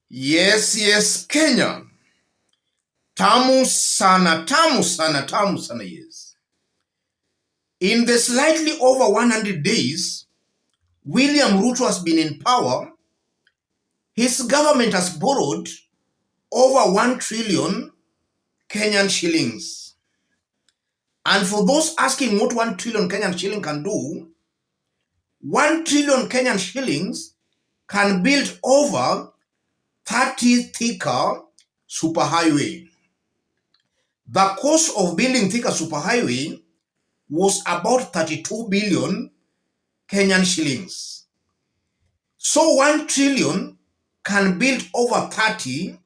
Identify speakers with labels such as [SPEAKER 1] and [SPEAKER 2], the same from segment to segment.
[SPEAKER 1] Yes, Kenya. Tamu sana, tamu sana, tamu sana, yes. In the slightly over 100 days, William Ruto has been in power. His government has borrowed over 1 trillion Kenyan shillings. And for those asking what 1 trillion Kenyan shilling can do, 1 trillion Kenyan shillings can build over 30 Thika superhighway. The cost of building Thika superhighway was about 32 billion Kenyan shillings. So 1 trillion can build over 30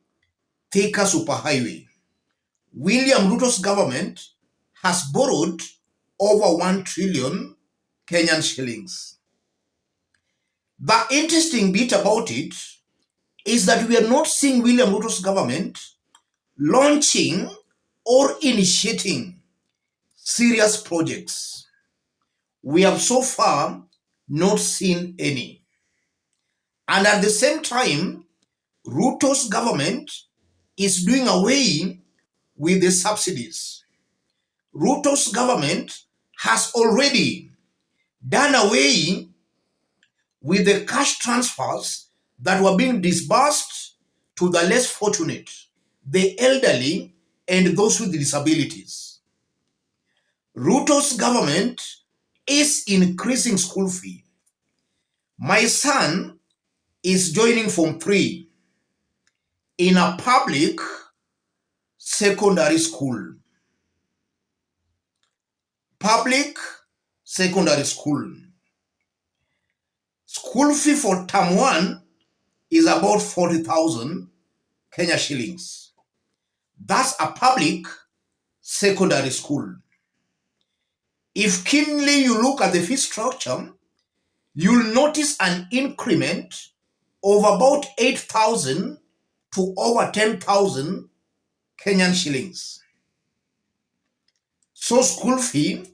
[SPEAKER 1] Thika superhighway. William Ruto's government has borrowed over 1 trillion Kenyan shillings. The interesting bit about it is that we are not seeing William Ruto's government launching or initiating serious projects. We have so far not seen any. And at the same time, Ruto's government is doing away with the subsidies. Ruto's government has already done away with the cash transfers that were being disbursed to the less fortunate, the elderly, and those with disabilities. Ruto's government is increasing school fee. My son is joining Form 3 in a public secondary school. Public secondary school. School fee for term 1 is about 40,000 Kenya shillings. That's a public secondary school. If keenly you look at the fee structure, you'll notice an increment of about 8,000 to over 10,000 Kenyan shillings. So school fee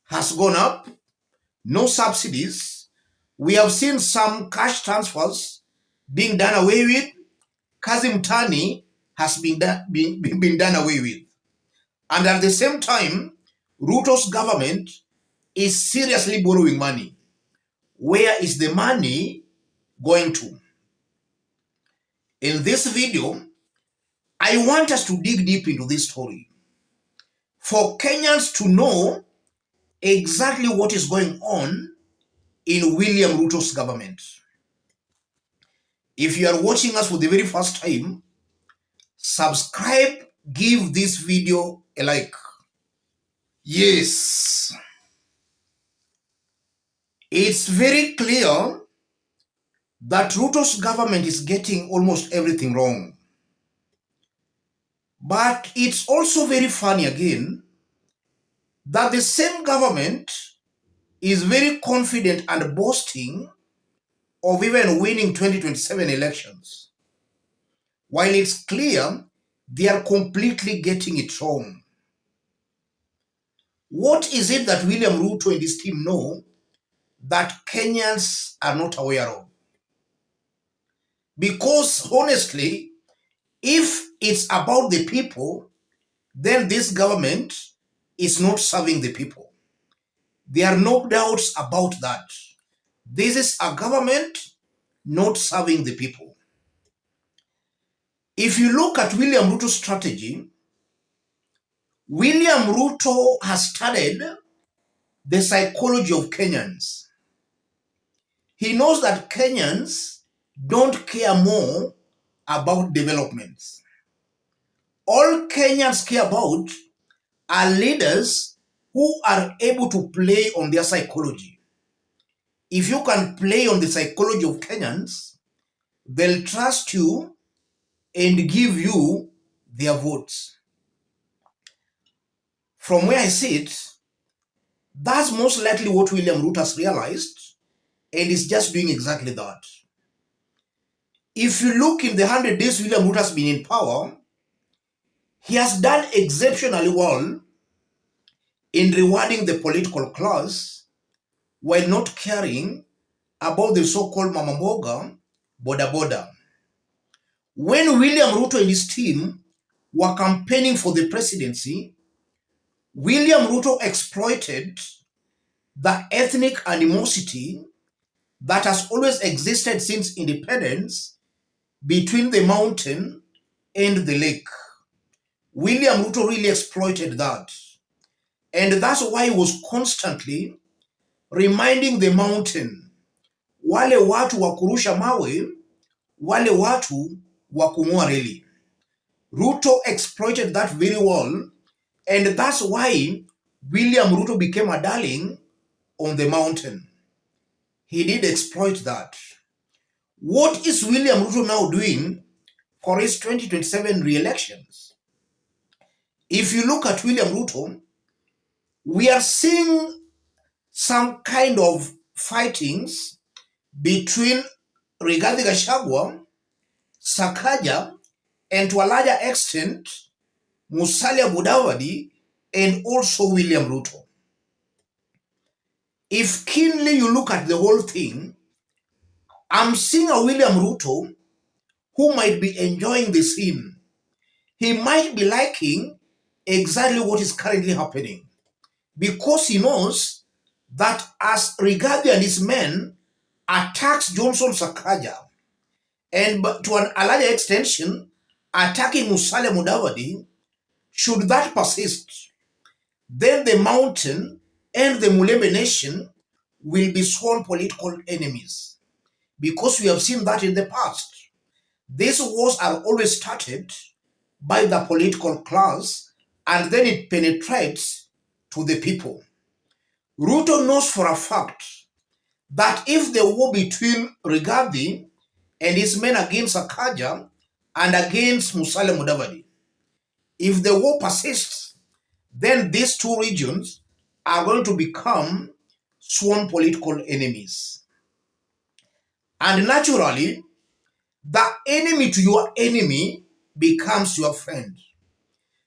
[SPEAKER 1] has gone up, no subsidies. We have seen some cash transfers being done away with. Kazi Mtani has been done away with. And at the same time, Ruto's government is seriously borrowing money. Where is the money going to? In this video, I want us to dig deep into this story for Kenyans to know exactly what is going on in William Ruto's government. If you are watching us for the very first time, subscribe, give this video a like. Yes, it's very clear that Ruto's government is getting almost everything wrong. But it's also very funny again that the same government is very confident and boasting of even winning 2027 elections, while it's clear they are completely getting it wrong. What is it that William Ruto and his team know that Kenyans are not aware of? Because honestly, if it's about the people, then this government is not serving the people. There are no doubts about that. This is a government not serving the people. If you look at William Ruto's strategy, William Ruto has studied the psychology of Kenyans. He knows that Kenyans don't care more about developments. All Kenyans care about are leaders who are able to play on their psychology. If you can play on the psychology of Kenyans, they'll trust you and give you their votes. From where I sit, that's most likely what William Ruto has realized and is just doing exactly that. If you look in the 100 days William Ruto has been in power, he has done exceptionally well in rewarding the political class while not caring about the so-called Mama Mboga boda boda. When William Ruto and his team were campaigning for the presidency, William Ruto exploited the ethnic animosity that has always existed since independence between the mountain and the lake. William Ruto really exploited that. And that's why he was constantly reminding the mountain, wale watu wa kurusha mawe, wale watu wa kung'oa reli. Ruto exploited that very well, and that's why William Ruto became a darling on the mountain. He did exploit that. What is William Ruto now doing for his 2027 re-elections? If you look at William Ruto, we are seeing some kind of fightings between Rigathi Gachagua, Sakaja, and to a larger extent, Musalia Mudavadi, and also William Ruto. If keenly you look at the whole thing, I'm seeing a William Ruto who might be enjoying the scene. He might be liking exactly what is currently happening, because he knows that as Rigathi and his men attacks Johnson Sakaja, and to a larger extension attacking Musalia Mudavadi, should that persist, then the mountain and the Mulembe nation will be sworn political enemies, because we have seen that in the past. These wars are always started by the political class, and then it penetrates to the people. Ruto knows for a fact that if the war between Rigathi and his men against Sakaja and against Musalia Mudavadi, if the war persists, then these two regions are going to become sworn political enemies. And naturally, the enemy to your enemy becomes your friend.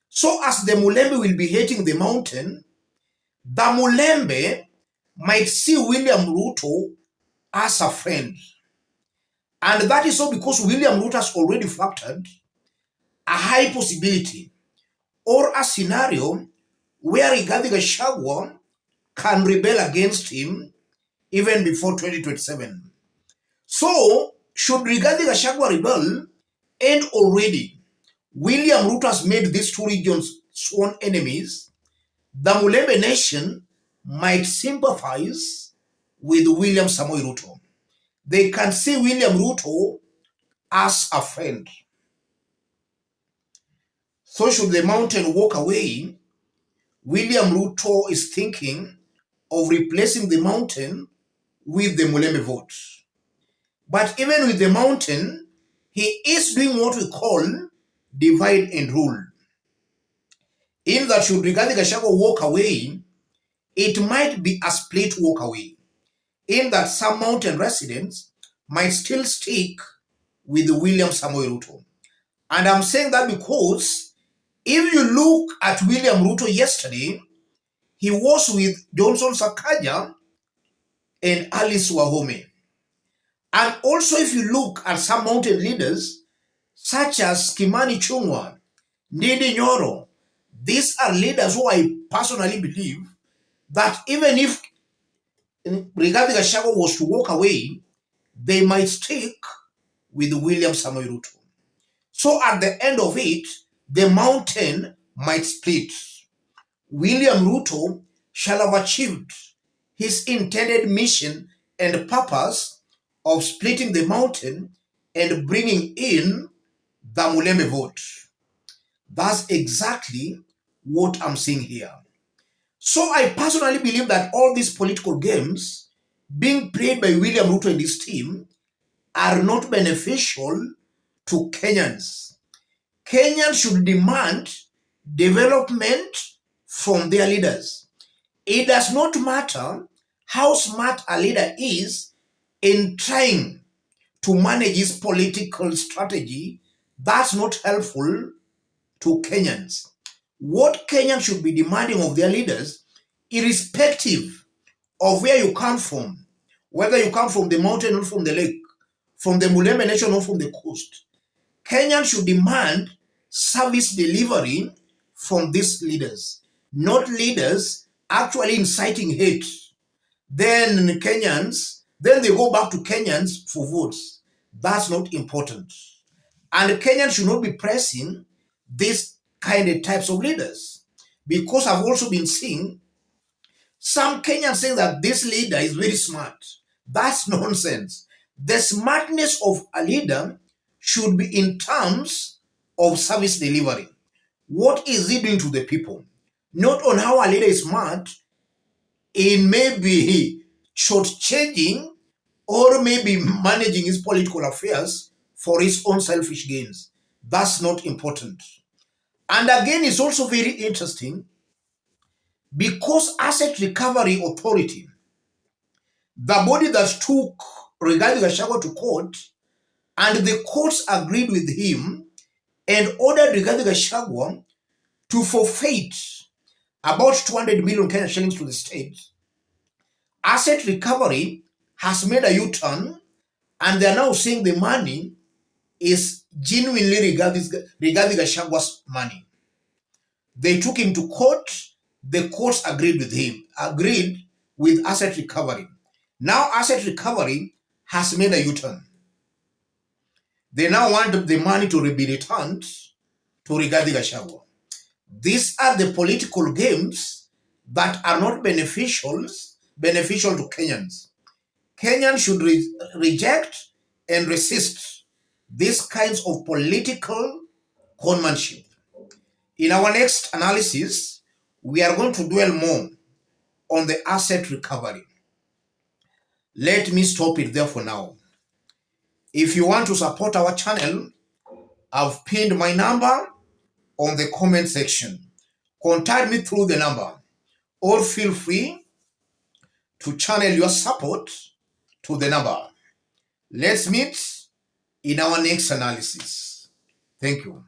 [SPEAKER 1] So as the Mulembe will be hating the mountain, the Mulembe might see William Ruto as a friend. And that is so because William Ruto has already factored a high possibility or a scenario where Rigathi Gachagua can rebel against him even before 2027. So, should Rigathi Gachagua rebel, and already William Ruto has made these two regions sworn enemies, the Mulembe nation might sympathize with William Samoei Ruto. They can see William Ruto as a friend. So should the mountain walk away, William Ruto is thinking of replacing the mountain with the Mulembe vote. But even with the mountain, he is doing what we call divide and rule. In that, should Rigathi Gachagua walk away, it might be a split walk away. In that, some mountain residents might still stick with William Samoei Ruto. And I'm saying that because if you look at William Ruto yesterday, he was with Johnson Sakaja and Alice Wahome. And also if you look at some mountain leaders, such as Kimani Chungwa, Ndindi Nyoro, these are leaders who I personally believe that even if Rigathi Gachagua was to walk away, they might stick with William Samoei Ruto. So at the end of it, the mountain might split. William Ruto shall have achieved his intended mission and purpose of splitting the mountain and bringing in the Mulembe vote. That's exactly what I'm seeing here. So I personally believe that all these political games being played by William Ruto and his team are not beneficial to Kenyans. Kenyans should demand development from their leaders. It does not matter how smart a leader is in trying to manage his political strategy. That's not helpful to Kenyans. What Kenyans should be demanding of their leaders, irrespective of where you come from, whether you come from the mountain or from the lake, from the Mulembe nation or from the coast, Kenyans should demand service delivery from these leaders, not leaders actually inciting hate. Then they go back to Kenyans for votes. That's not important. And Kenyans should not be pressing these kind of types of leaders. Because I've also been seeing some Kenyans saying that this leader is very smart. That's nonsense. The smartness of a leader should be in terms of service delivery. What is he doing to the people? Not on how a leader is smart in maybe shortchanging or maybe managing his political affairs for his own selfish gains. That's not important. And again, it's also very interesting because Asset Recovery Authority, the body that took Rigathi Gachagua to court, and the courts agreed with him and ordered Rigathi Gachagua to forfeit about 200 million Kenya shillings to the state. Asset Recovery has made a U-turn, and they are now saying the money is genuinely Rigathi Gachagua's money. They took him to court. The courts agreed with him, agreed with Asset Recovery. Now Asset Recovery has made a U-turn. They now want the money to be returned to Rigathi Gachagua. These are the political games that are not beneficial to Kenyans. Kenyans should reject and resist these kinds of political conmanship. In our next analysis, we are going to dwell more on the asset recovery. Let me stop it there for now. If you want to support our channel, I've pinned my number on the comment section. Contact me through the number, or feel free to channel your support to the number. Let's meet in our next analysis. Thank you.